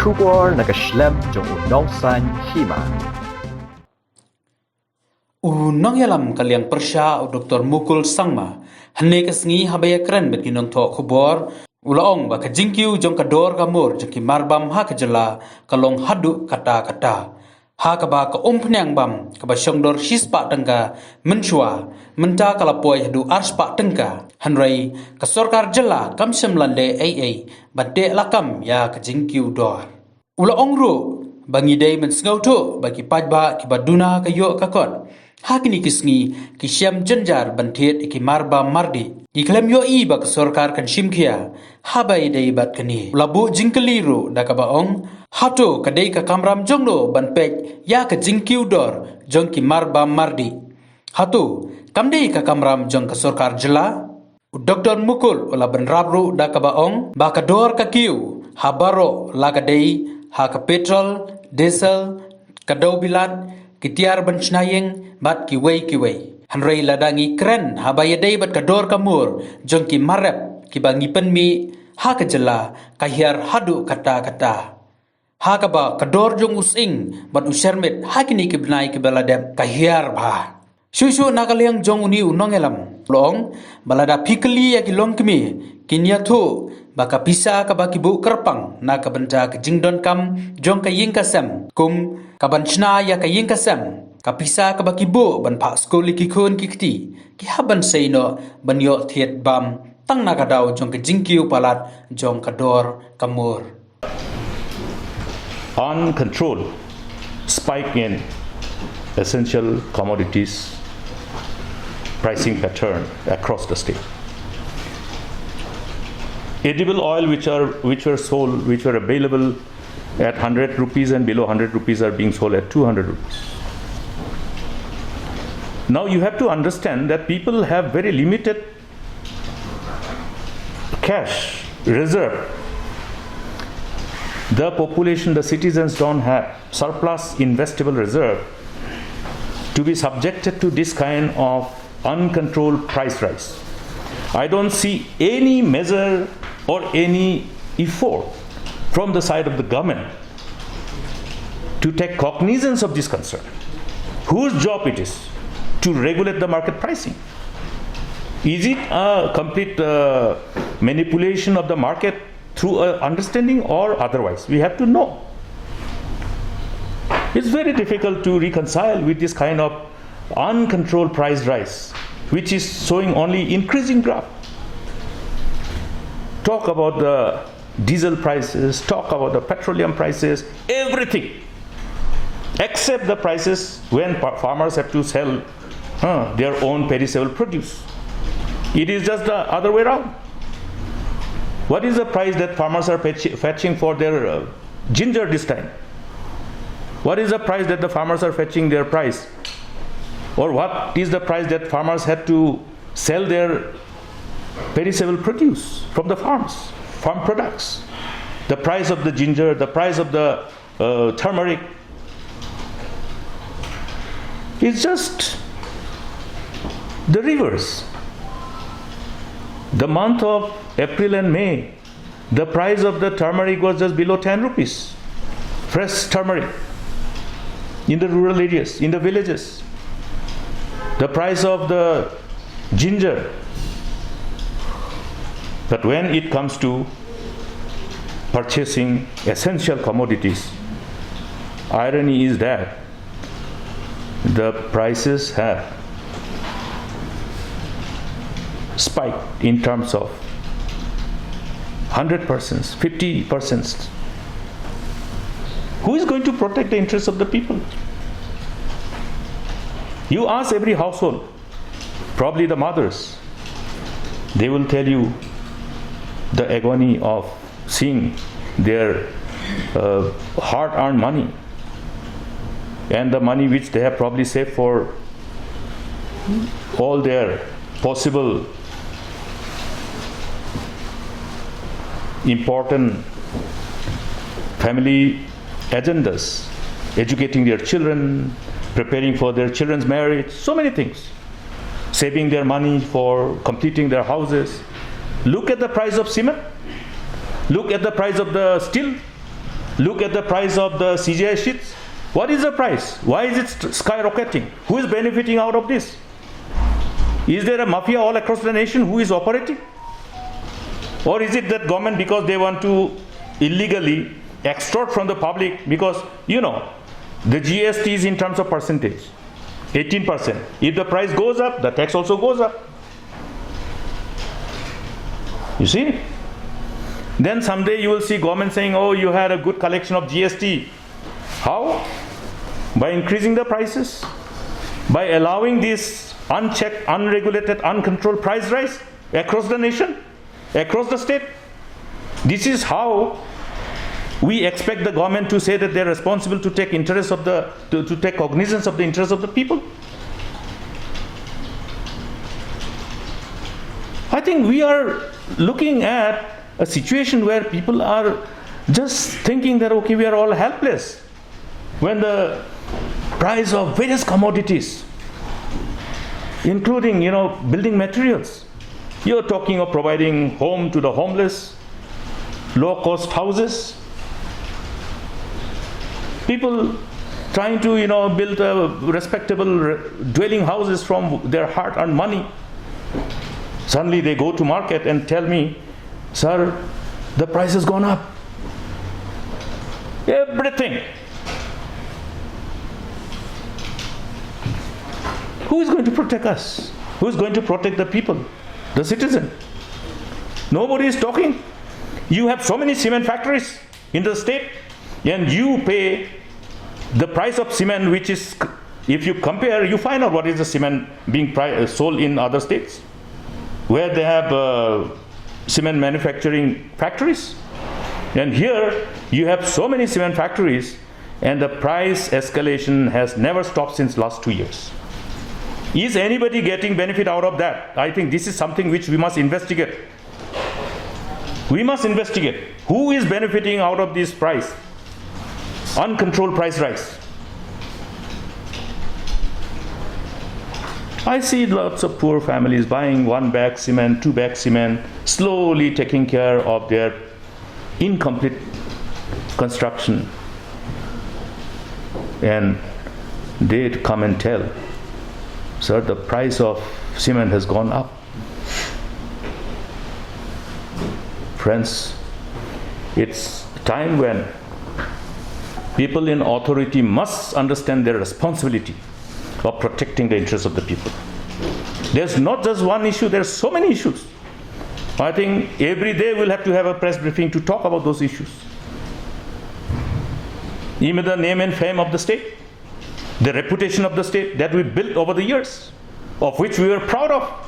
Kubor nakaslem jong unongsan Hima. Nang yalam kaliang persya Dr. Mukul Sangma hane kasngi habaya keren bet ginong to kubor ulaong ba kajingkiu jong kador kamur jaki marbam ha kajala kalong hadu kata ha kaba ka umpnyang bam kaba syongdor hispa tengka menchua menta kalapoi hadu arspa tengka hanrai ka sorkar jela kamsem lande ai bade lakam ya kajingkiu dor ulaong ru bangi dei men sngau tu bagi pajba ki baduna kayo kakot hakini kisngi kisyam jenjar bantiet iki marba mardi iklem yo i bak sorkar kan shimkia habai dei bat kani labu jingkeliru dakabaong hato kadei ka kamram jongno banpek ya ka jingkiu dor jongki marba mardi hato kamdei ka kamram jong ka sorkar jela Dr. Mukul ola benrabru dakabaong bakador ka Kiew habaro lagadei ha ka petrol diesel kadau bilat kitiar benchnayeng bat kiwei hanrei ladangi kren habayadei bat kador kamur jong ki marep ki bangi penmi ha kajela kahiar hadu kata ha kaba kador jong using bat ushermet ha kini ki benai ki baladem kahiar bha shushu nakaliang jong uni unongelam long balada pikeli ya ki Longkmie kinya thu baka Pisa ka baki bu Kyrpang na ka benta ka jingdon kam jong ka ying kasem kum ka banchna ya ka ying kasem ka Pisa ka baki bu ban Phah Skul ki khon ki kti ki haban seino banyo thiet bam tang na ka daw jong ka jingkiu palat jong ka dor kamur uncontrolled spike in essential commodities pricing pattern across the state. Edible oil which were available at 100 rupees and below 100 rupees are being sold at 200 rupees. Now you have to understand that people have very limited cash reserve. The population, the citizens don't have surplus investable reserve to be subjected to this kind of uncontrolled price rise. I don't see any measure or any effort from the side of the government to take cognizance of this concern. Whose job it is to regulate the market pricing? Is it a complete manipulation of the market through understanding or otherwise? We have to know. It's very difficult to reconcile with this kind of uncontrolled price rise, which is showing only increasing graph. Talk about the diesel prices, talk about the petroleum prices, everything, except the prices when farmers have to sell their own perishable produce. It is just the other way around. What is the price that farmers are fetching for their ginger this time? What is the price that the farmers are fetching their price? Or what is the price that farmers had to sell their perishable produce from the farms, farm products? The price of the ginger, the price of the turmeric. It's just the reverse. The month of April and May, the price of the turmeric was just below 10 rupees. Fresh turmeric in the rural areas, in the villages. The price of the ginger. But when it comes to purchasing essential commodities, irony is that the prices have spiked in terms of 100%, 50%. Who is going to protect the interests of the people? You ask every household, probably the mothers, they will tell you the agony of seeing their hard-earned money and the money which they have probably saved for all their possible important family agendas, educating their children, preparing for their children's marriage, so many things, saving their money for completing their houses. Look at the price of cement. Look at the price of the steel. Look at the price of the CGI sheets. What is the price? Why is it skyrocketing? Who is benefiting out of this? Is there a mafia all across the nation who is operating? Or is it that government, because they want to illegally extort from the public, because the GST is in terms of percentage, 18%. If the price goes up, the tax also goes up. You see? Then someday you will see government saying, oh, you had a good collection of GST. How? By increasing the prices? By allowing this unchecked, unregulated, uncontrolled price rise across the nation, across the state? This is how we expect the government to say that they're responsible to take interest of to take cognizance of the interests of the people. I think we are looking at a situation where people are just thinking that, okay, we are all helpless. When the price of various commodities, including, building materials, you're talking of providing home to the homeless, low-cost houses, people trying to, build a respectable dwelling houses from their hard-earned money. Suddenly they go to market and tell me, sir, the price has gone up. Everything. Who is going to protect us? Who is going to protect the people, the citizen? Nobody is talking. You have so many cement factories in the state, and you pay the price of cement, which is, if you compare, you find out what is the cement being sold in other states, where they have cement manufacturing factories. And here you have so many cement factories, and the price escalation has never stopped since last 2 years. Is anybody getting benefit out of that? I think this is something which we must investigate. We must investigate who is benefiting out of this price, uncontrolled price rise. I see lots of poor families buying 1 bag cement, 2 bag cement, slowly taking care of their incomplete construction. And they come and tell, sir, the price of cement has gone up. Friends, it's time when people in authority must understand their responsibility of protecting the interests of the people. There's not just one issue, there's so many issues. I think every day we'll have to have a press briefing to talk about those issues. Even the name and fame of the state, the reputation of the state that we built over the years, of which we were proud of,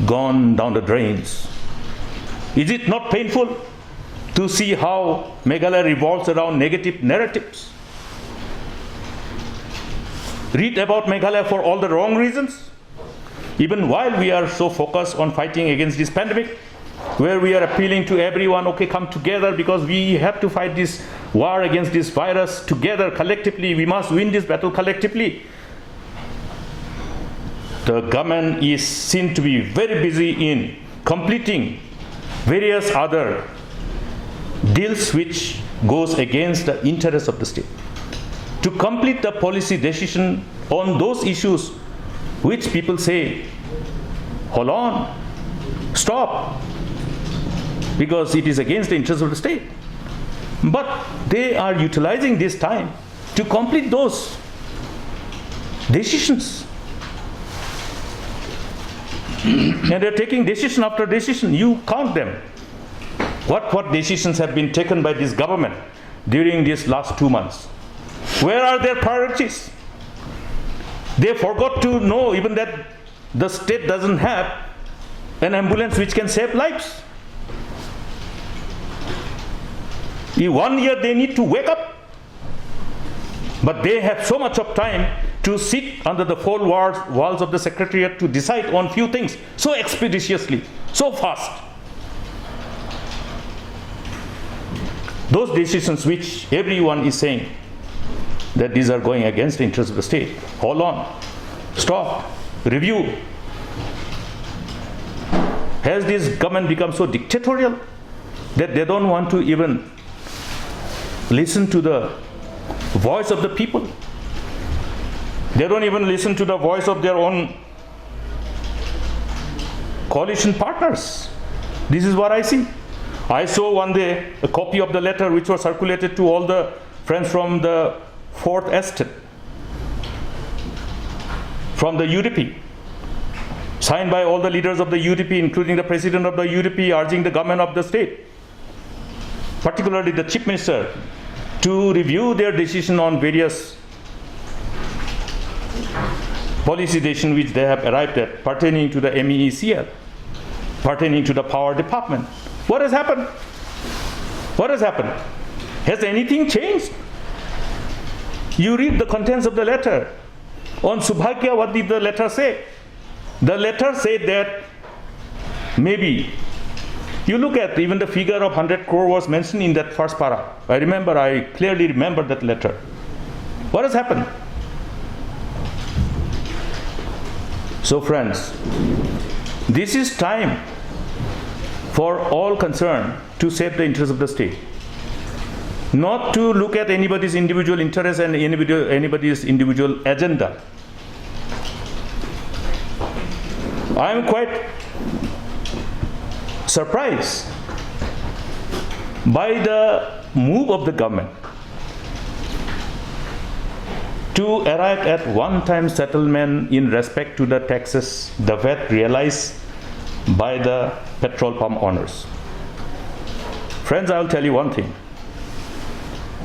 gone down the drains. Is it not painful to see how Meghalaya revolves around negative narratives? Read about Meghalaya for all the wrong reasons. Even while we are so focused on fighting against this pandemic, where we are appealing to everyone, okay, come together because we have to fight this war against this virus together, collectively. We must win this battle collectively. The government is seen to be very busy in completing various other deals which goes against the interests of the state. To complete the policy decision on those issues which people say, hold on, stop, because it is against the interests of the state. But they are utilizing this time to complete those decisions. And they're taking decision after decision. You count them. What decisions have been taken by this government during these last 2 months? Where are their priorities? They forgot to know even that the state doesn't have an ambulance which can save lives. In 1 year they need to wake up. But they have so much of time to sit under the four walls of the secretariat to decide on few things so expeditiously, so fast. Those decisions which everyone is saying that these are going against the interests of the state. Hold on, stop, review. Has this government become so dictatorial? that they don't want to even listen to the voice of the people. They don't even listen to the voice of their own coalition partners. This is what I see. I saw one day a copy of the letter which was circulated to all the friends from the 4th Estate, from the UDP, signed by all the leaders of the UDP, including the president of the UDP, urging the government of the state, particularly the chief minister, to review their decision on various policy decisions which they have arrived at pertaining to the MEECL, pertaining to the power department. What has happened? What has happened? Has anything changed? You read the contents of the letter. On Subhagya, what did the letter say? The letter said that maybe, you look at even the figure of 100 crore was mentioned in that first para. I clearly remember that letter. What has happened? So friends, this is time for all concerned to save the interests of the state. Not to look at anybody's individual interest and anybody's individual agenda. I am quite surprised by the move of the government to arrive at one-time settlement in respect to the taxes, the VAT realized by the petrol pump owners. Friends, I will tell you one thing.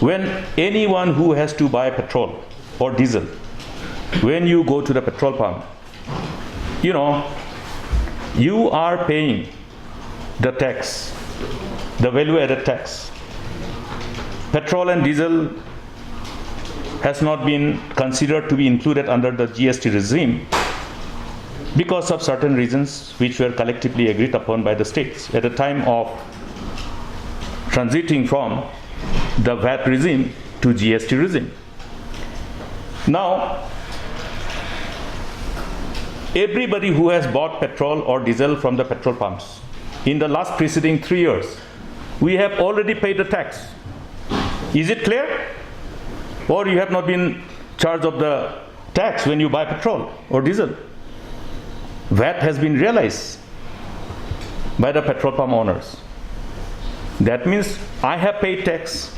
When anyone who has to buy petrol or diesel, when you go to the petrol pump, you are paying the tax, the value-added tax. Petrol and diesel has not been considered to be included under the GST regime because of certain reasons which were collectively agreed upon by the states at the time of transiting from the VAT regime to GST regime. Now, everybody who has bought petrol or diesel from the petrol pumps in the last preceding 3 years, we have already paid the tax. Is it clear? Or you have not been charged of the tax when you buy petrol or diesel? VAT has been realized by the petrol pump owners. That means I have paid tax,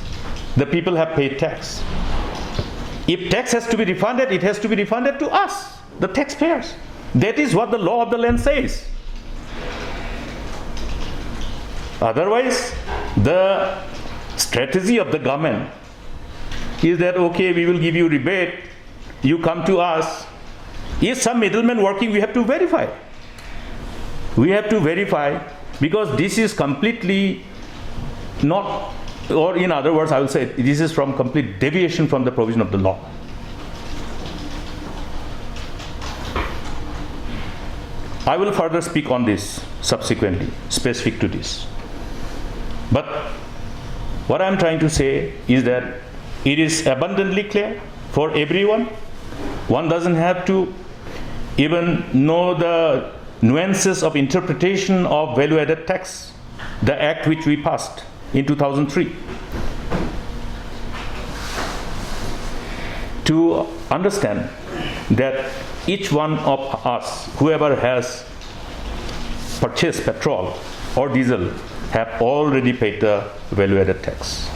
the people have paid tax. If tax has to be refunded, it has to be refunded to us, the taxpayers. That is what the law of the land says. Otherwise, the strategy of the government is that, okay, we will give you rebate, you come to us. Is some middleman working? We have to verify. We have to verify because this is completely not, or in other words, I will say this is from complete deviation from the provision of the law. I will further speak on this subsequently, specific to this. But what I am trying to say is that it is abundantly clear for everyone. One doesn't have to even know the nuances of interpretation of value-added tax, the act which we passed in 2003, to understand that each one of us, whoever has purchased petrol or diesel, have already paid the value-added tax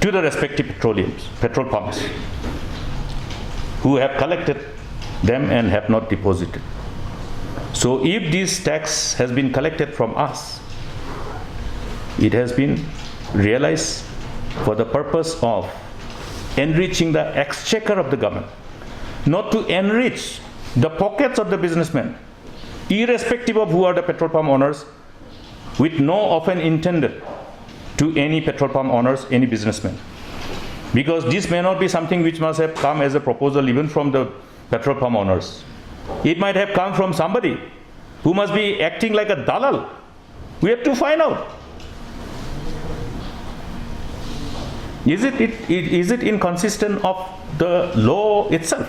to the respective petrol pumps, who have collected them and have not deposited. So if this tax has been collected from us, it has been realized for the purpose of enriching the exchequer of the government, not to enrich the pockets of the businessmen, irrespective of who are the petrol pump owners, with no offense intended to any petrol pump owners, any businessmen. Because this may not be something which must have come as a proposal even from the petrol pump owners. It might have come from somebody who must be acting like a dalal. We have to find out. Is it inconsistent of the law itself?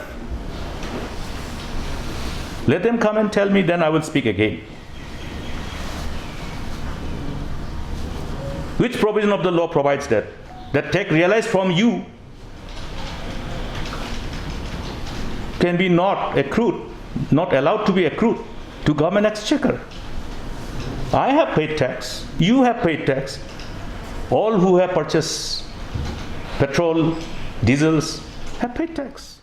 Let them come and tell me, then I will speak again. Which provision of the law provides that? That tax realized from you can be not accrued, not allowed to be accrued to government exchequer. I have paid tax, you have paid tax, all who have purchased petrol, diesels have paid tax.